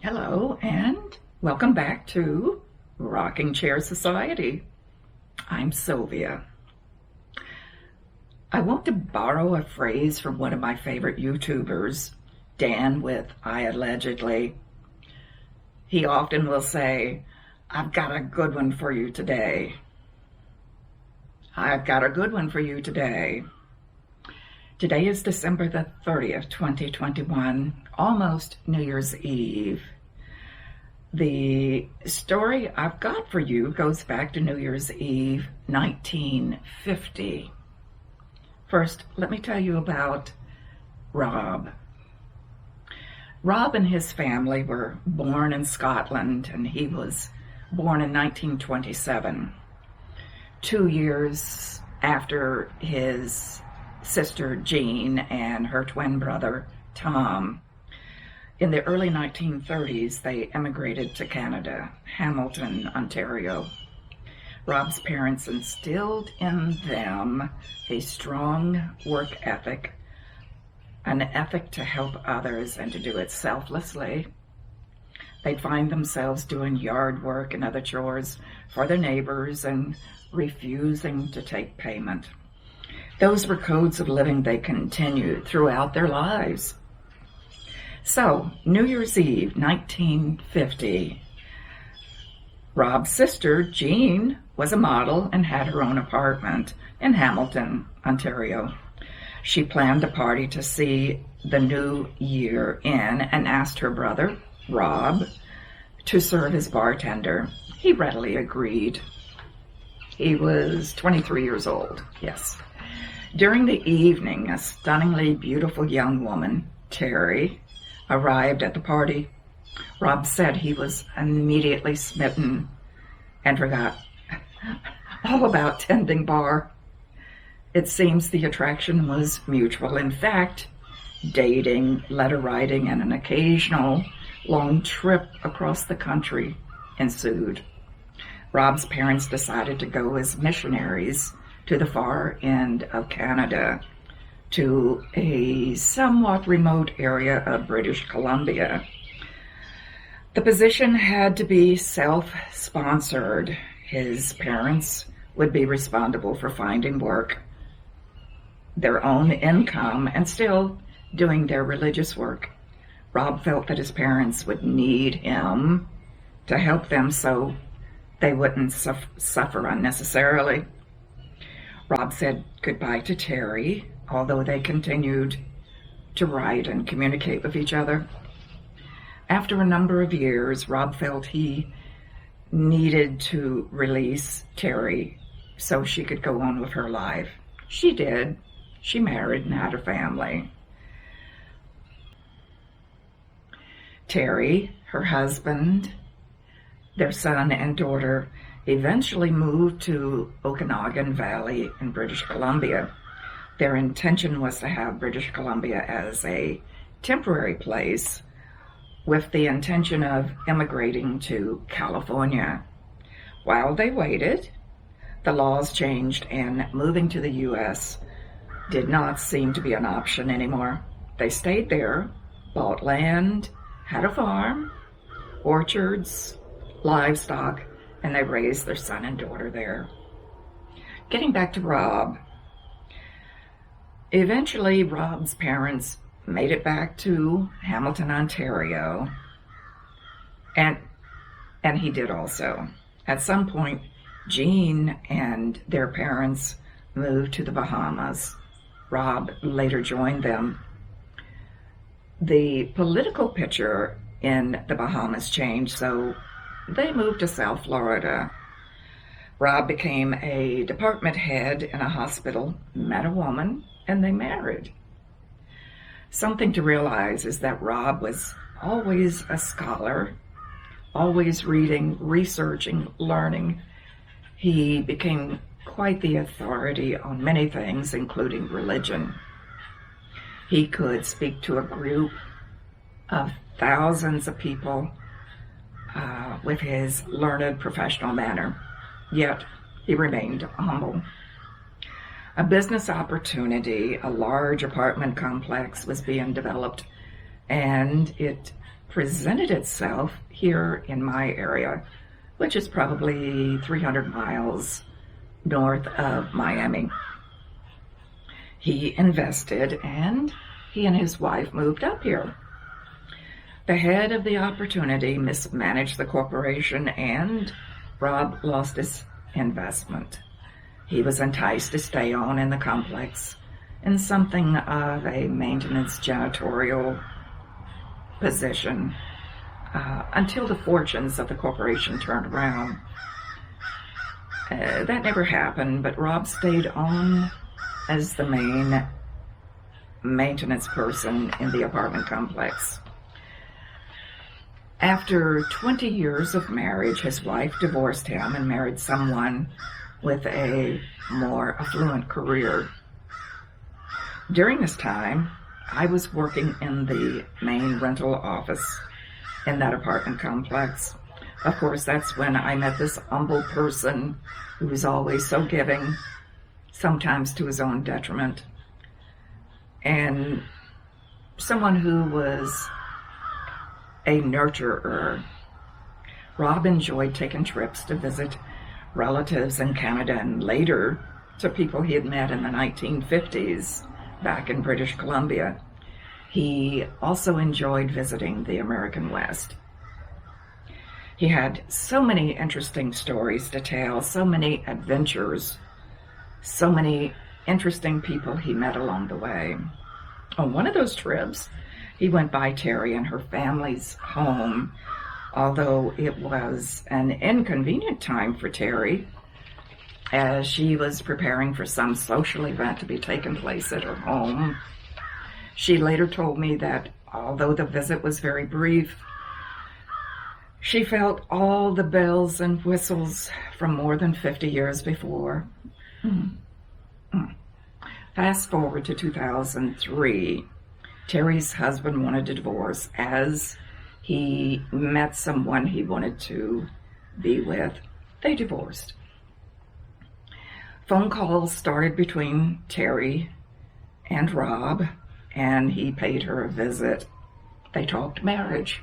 Hello and welcome back to Rocking Chair Society. I'm Sylvia. I want to borrow a phrase from one of my favorite YouTubers, Dan with I Allegedly. He often will say, "I've got a good one for you today. I've got a good one for you today." Today is December the 30th, 2021, almost New Year's Eve. The story I've got for you goes back to New Year's Eve, 1950. First, let me tell you about Rob. Rob and his family were born in Scotland, and he was born in 1927, 2 years after his sister Jean and her twin brother Tom. In the early 1930s, they emigrated to Canada, Hamilton, Ontario. Rob's parents instilled in them a strong work ethic, an ethic to help others and to do it selflessly. They'd find themselves doing yard work and other chores for their neighbors and refusing to take payment. Those were codes of living they continued throughout their lives. So, New Year's Eve, 1950, Rob's sister, Jean, was a model and had her own apartment in Hamilton, Ontario. She planned a party to see the new year in and asked her brother, Rob, to serve as bartender. He readily agreed. He was 23 years old, yes. During the evening, a stunningly beautiful young woman, Terri, arrived at the party. Rob said he was immediately smitten and forgot all about tending bar. It seems the attraction was mutual. In fact, dating, letter writing, and an occasional long trip across the country ensued. Rob's parents decided to go as missionaries to the far end of Canada, to a somewhat remote area of British Columbia. The position had to be self-sponsored. His parents would be responsible for finding work, their own income, and still doing their religious work. Rob felt that his parents would need him to help them so they wouldn't suffer unnecessarily. Rob said goodbye to Terri, although they continued to write and communicate with each other. After a number of years, Rob felt he needed to release Terri so she could go on with her life. She did. She married and had a family. Terri, her husband, their son and daughter eventually moved to Okanagan Valley in British Columbia. Their intention was to have British Columbia as a temporary place with the intention of immigrating to California. While they waited, the laws changed and moving to the U.S. did not seem to be an option anymore. They stayed there, bought land, had a farm, orchards, livestock, and they raised their son and daughter there. Getting back to Rob, eventually Rob's parents made it back to Hamilton, Ontario, and he did also. At some point, Jean and their parents moved to the Bahamas. Rob later joined them. The political picture in the Bahamas changed, so they moved to South Florida. Rob became a department head in a hospital, met a woman, and they married. Something to realize is that Rob was always a scholar, always reading, researching, learning. He became quite the authority on many things, including religion. He could speak to a group of thousands of people with his learned professional manner, yet he remained humble. A business opportunity, a large apartment complex was being developed, and it presented itself here in my area, which is probably 300 miles north of Miami. He invested, and he and his wife moved up here. The head of the opportunity mismanaged the corporation, and Rob lost his investment. He was enticed to stay on in the complex in something of a maintenance janitorial position until the fortunes of the corporation turned around. That never happened, but Rob stayed on as the main maintenance person in the apartment complex. After 20 years of marriage, his wife divorced him and married someone with a more affluent career. During this time, I was working in the main rental office in that apartment complex. Of course, that's when I met this humble person who was always so giving, sometimes to his own detriment, and someone who was a nurturer. Rob enjoyed taking trips to visit relatives in Canada and later to people he had met in the 1950s back in British Columbia. He also enjoyed visiting the American West. He had so many interesting stories to tell, so many adventures, so many interesting people he met along the way. On one of those trips, he went by Terri and her family's home, although it was an inconvenient time for Terri as she was preparing for some social event to be taking place at her home. She later told me that although the visit was very brief, she felt all the bells and whistles from more than 50 years before. Fast forward to 2003. Terri's husband wanted a divorce as he met someone he wanted to be with. They divorced. Phone calls started between Terri and Rob, and he paid her a visit. They talked marriage,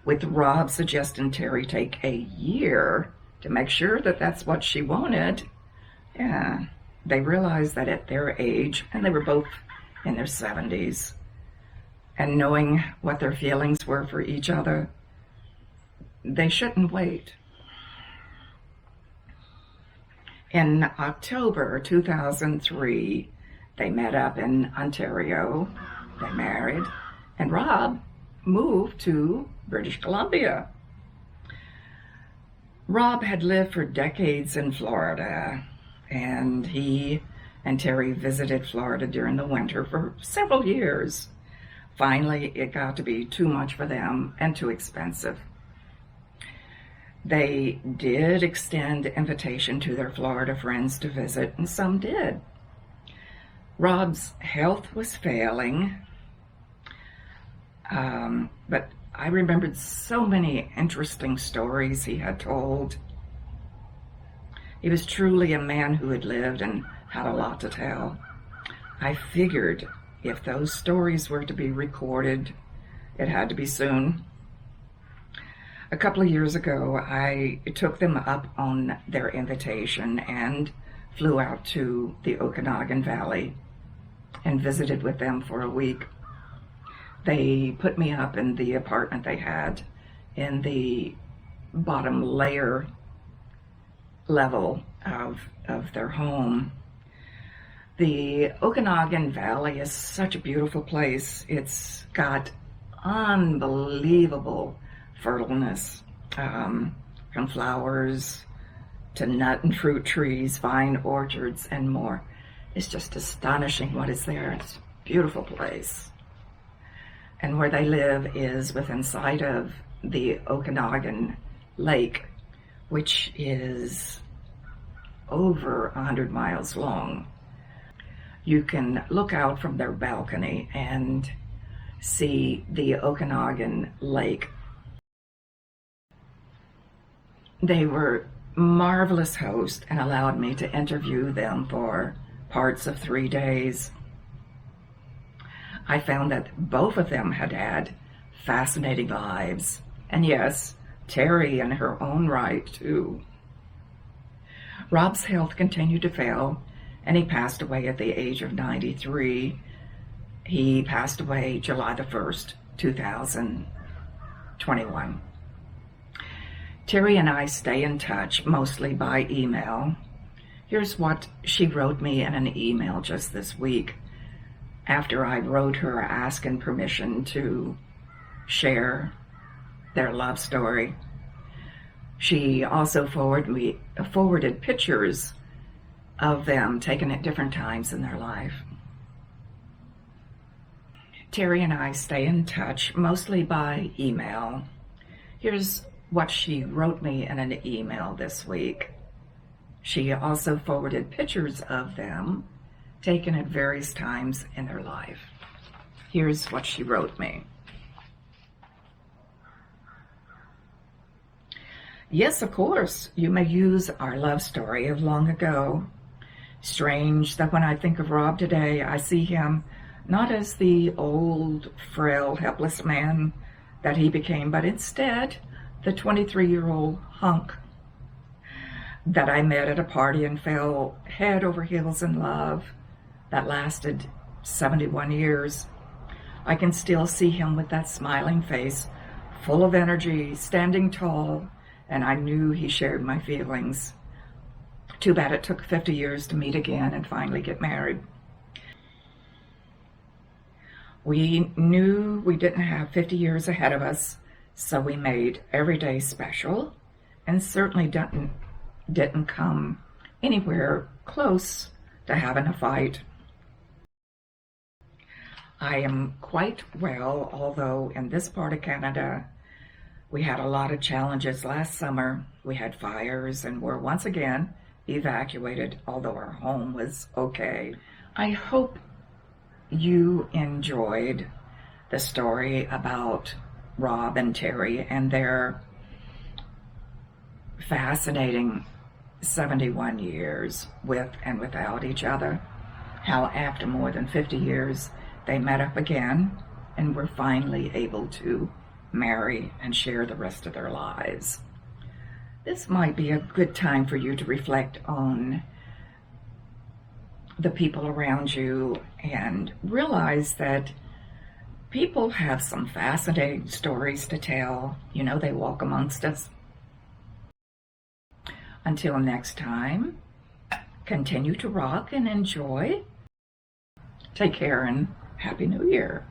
with Rob suggesting Terri take a year to make sure that that's what she wanted. Yeah, they realized that at their age, and they were both in their 70s, and knowing what their feelings were for each other, they shouldn't wait. In October 2003, they met up in Ontario, they married, and Rob moved to British Columbia. Rob had lived for decades in Florida, and he and Terri visited Florida during the winter for several years. Finally, it got to be too much for them and too expensive. They did extend invitation to their Florida friends to visit, and some did. Rob's health was failing, but I remembered so many interesting stories he had told. He was truly a man who had lived and had a lot to tell. I figured if those stories were to be recorded, it had to be soon. A couple of years ago, I took them up on their invitation and flew out to the Okanagan Valley and visited with them for a week. They put me up in the apartment they had in the bottom level of their home. The Okanagan Valley is such a beautiful place. It's got unbelievable fertileness, from flowers to nut and fruit trees, vine orchards, and more. It's just astonishing what is there. It's a beautiful place. And where they live is within sight of the Okanagan Lake, which is over 100 miles long. You can look out from their balcony and see the Okanagan Lake. They were marvelous hosts and allowed me to interview them for parts of 3 days. I found that both of them had had fascinating lives. And yes, Terri in her own right, too. Rob's health continued to fail, and he passed away at the age of 93. He passed away July the 1st, 2021. Terri and I stay in touch, mostly by email. Here's what she wrote me in an email just this week, after I wrote her asking permission to share their love story. She also forwarded pictures of them taken at different times in their life. Terri and I stay in touch, mostly by email. Here's what she wrote me in an email this week. She also forwarded pictures of them taken at various times in their life. Here's what she wrote me. Yes, of course, you may use our love story of long ago. Strange that when I think of Rob today, I see him not as the old, frail, helpless man that he became, but instead the 23-year-old hunk that I met at a party and fell head over heels in love that lasted 71 years. I can still see him with that smiling face, full of energy, standing tall, and I knew he shared my feelings. Too bad it took 50 years to meet again and finally get married. We knew we didn't have 50 years ahead of us, so we made every day special, and certainly didn't come anywhere close to having a fight. I am quite well, although in this part of Canada, we had a lot of challenges last summer. We had fires and were once again evacuated, although our home was okay. I hope you enjoyed the story about Rob and Terri and their fascinating 71 years with and without each other. How after more than 50 years, they met up again and were finally able to marry and share the rest of their lives. This might be a good time for you to reflect on the people around you and realize that people have some fascinating stories to tell. You know, they walk amongst us. Until next time, continue to rock and enjoy. Take care and Happy New Year.